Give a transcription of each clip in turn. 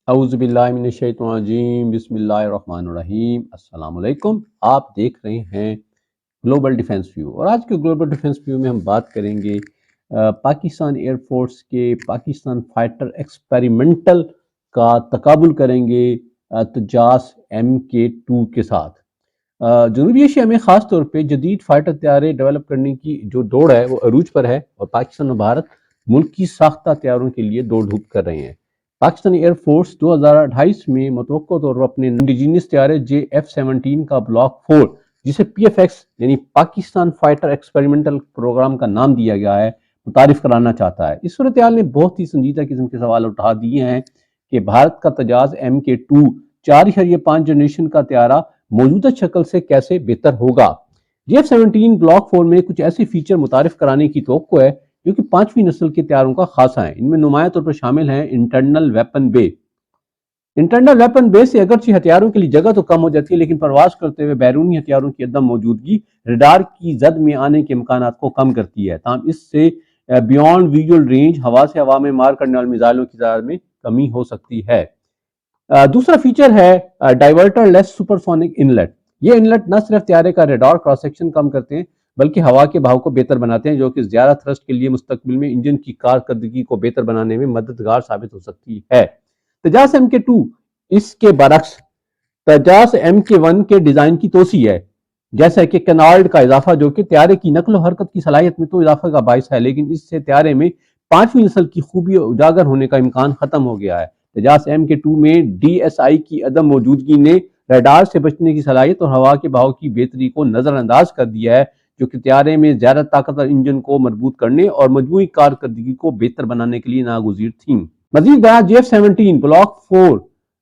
اعوذ باللہ من الشیطان الرجیم، بسم اللہ الرحمن الرحیم۔ السلام علیکم، آپ دیکھ رہے ہیں گلوبل ڈیفنس ویو، اور آج کے گلوبل ڈیفنس ویو میں ہم بات کریں گے پاکستان ایئر فورس کے پاکستان فائٹر ایکسپیریمنٹل کا تقابل کریں گے تجاس MK2 کے ساتھ۔ جنوبی ایشیا میں خاص طور پہ جدید فائٹر طیارے ڈیولپ کرنے کی جو دوڑ ہے وہ عروج پر ہے، اور پاکستان و بھارت ملکی ساختہ طیاروں کے لیے دوڑ دھوپ کر رہے ہیں۔ پاکستانی ایئر فورس 2028 میں متوقع طور پر اپنے انڈیجینس طیارے JF-17 کا بلاک 4، جسے PFX یعنی پاکستان فائٹر ایکسپیریمنٹل پروگرام کا نام دیا گیا ہے، متعارف کرانا چاہتا ہے۔ اس صورتحال نے بہت ہی سنجیدہ قسم کے سوال اٹھا دیے ہیں کہ بھارت کا تجاز MK2 4.5 جنریشن کا طیارہ موجودہ شکل سے کیسے بہتر ہوگا۔ JF-17 بلاک 4 میں کچھ ایسے فیچر متعارف کرانے کی توقع ہے جو کہ 5ویں نسل کے طیاروں کا خاصہ ہیں۔ ان میں نمایاں طور پر شامل ہیں انٹرنل ویپن بے۔ انٹرنل ویپن بے سے اگرچہ ہتھیاروں کے لیے جگہ تو کم ہو جاتی ہے، لیکن پرواز کرتے ہوئے بیرونی ہتھیاروں کی عدم موجودگی ریڈار کی زد میں آنے کے امکانات کو کم کرتی ہے۔ تاہم اس سے بیونڈ ویژول رینج ہوا سے ہوا میں مار کرنے والے میزائلوں کی تعداد میں کمی ہو سکتی ہے۔ دوسرا فیچر ہے ڈائیورٹر لیس سپرسونک انلیٹ۔ یہ انلیٹ نہ صرف طیارے کا ریڈار کراس سیکشن کم کرتے ہیں بلکہ ہوا کے بہاؤ کو بہتر بناتے ہیں، جو کہ زیادہ تھرسٹ کے لیے مستقبل میں انجن کی کارکردگی کو بہتر بنانے میں مددگار ثابت ہو سکتی ہے۔ تجاس MK2 اس کے برعکس تجاس MK1 کے ڈیزائن کی توسیع ہے، جیسا کہ کینارڈ کا اضافہ، جو کہ طیارے کی نقل و حرکت کی صلاحیت میں تو اضافہ کا باعث ہے، لیکن اس سے طیارے میں 5ویں نسل کی خوبی اجاگر ہونے کا امکان ختم ہو گیا ہے۔ تجاس MK2 میں DSI کی عدم موجودگی نے ریڈار سے بچنے کی صلاحیت اور ہوا کے بہاؤ کی بہتری کو نظر انداز کر دیا ہے، جو کہ طیارے میں زیادہ طاقتور انجن کو مربوط کرنے اور مجموعی کارکردگی کو بہتر بنانے کے لیے ناگزیر تھیں۔ مزید بیان JF-17 بلاک 4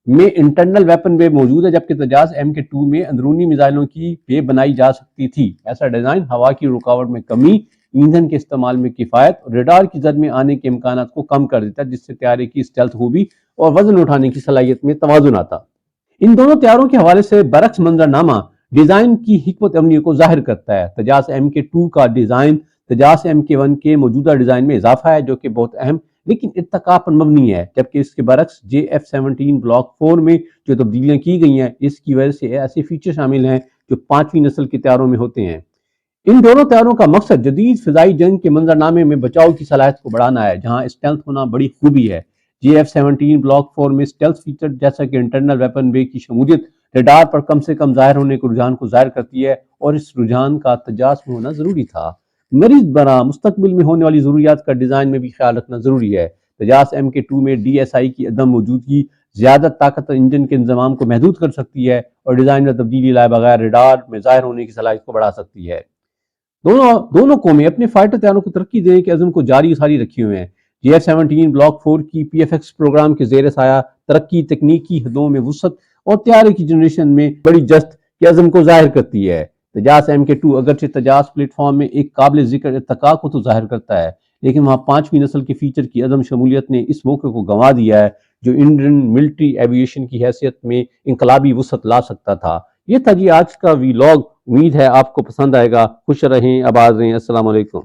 میں انٹرنل ویپن بے موجود ہے، جبکہ تجاس MK2 میں اندرونی میزائلوں کی بے بنائی جا سکتی تھی۔ ایسا ڈیزائن ہوا کی رکاوٹ میں کمی، ایندھن کے استعمال میں کفایت اور ریڈار کی زد میں آنے کے امکانات کو کم کر دیتا ہے، جس سے طیارے کی اسٹیلتھ خوبی اور وزن اٹھانے کی صلاحیت میں توازن آتا۔ ان دونوں طیاروں کے حوالے سے برعکس منظرنامہ ڈیزائن کی حکمت عملی کو ظاہر کرتا ہے۔ تجاس MK2 کا ڈیزائن تجاس MK1 کے موجودہ ڈیزائن میں اضافہ ہے، جو کہ بہت اہم لیکن ارتقاء پر مبنی ہے، جبکہ اس کے برعکس JF-17 بلاک 4 میں جو تبدیلیاں کی گئی ہیں اس کی وجہ سے ایسے فیچر شامل ہیں جو 5ویں نسل کے طیاروں میں ہوتے ہیں۔ ان دونوں طیاروں کا مقصد جدید فضائی جنگ کے منظرنامے میں بچاؤ کی صلاحیت کو بڑھانا ہے، جہاں اسٹیلتھ ہونا بڑی خوبی ہے۔ JF-17 بلاک 4 میں اسٹیلتھ فیچر جیسا کہ انٹرنل ویپن بے کی شمولیت ریڈار پر کم سے کم ظاہر ہونے کے رجحان کو ظاہر کرتی ہے، اور اس رجحان کا تجاس میں ہونا ضروری تھا۔ مریض بنا مستقبل میں ہونے والی ضروریات کا ڈیزائن میں بھی خیال رکھنا ضروری ہے۔ تجاس MK2 میں DSI کی عدم موجودگی زیادہ طاقتور انجن کے انضمام کو محدود کر سکتی ہے اور ڈیزائن میں تبدیلی لائے بغیر ریڈار میں ظاہر ہونے کی صلاحیت کو بڑھا سکتی ہے۔ دونوں قومیں اپنے فائٹر طیاروں کو ترقی دینے کے عزم کو جاری ساری رکھے ہوئے ہیں۔ JF-17 بلاک 4 کی PFX پروگرام کے زیر سایہ ترقی، تکنیکی حدوں میں وسعت اور طیارے کی جنریشن میں بڑی جست کے عزم کو ظاہر کرتی ہے۔ تجاس MK2 اگرچہ تجاس پلیٹ فارم میں ایک قابل ذکر ارتقاء کو تو ظاہر کرتا ہے، لیکن وہاں 5ویں نسل کے فیچر کی عدم شمولیت نے اس موقع کو گنوا دیا ہے جو انڈین ملٹری ایوییشن کی حیثیت میں انقلابی وسعت لا سکتا تھا۔ یہ تھا جی آج کا ویلاگ، امید ہے آپ کو پسند آئے گا۔ خوش رہیں، آباد رہیں، السلام علیکم۔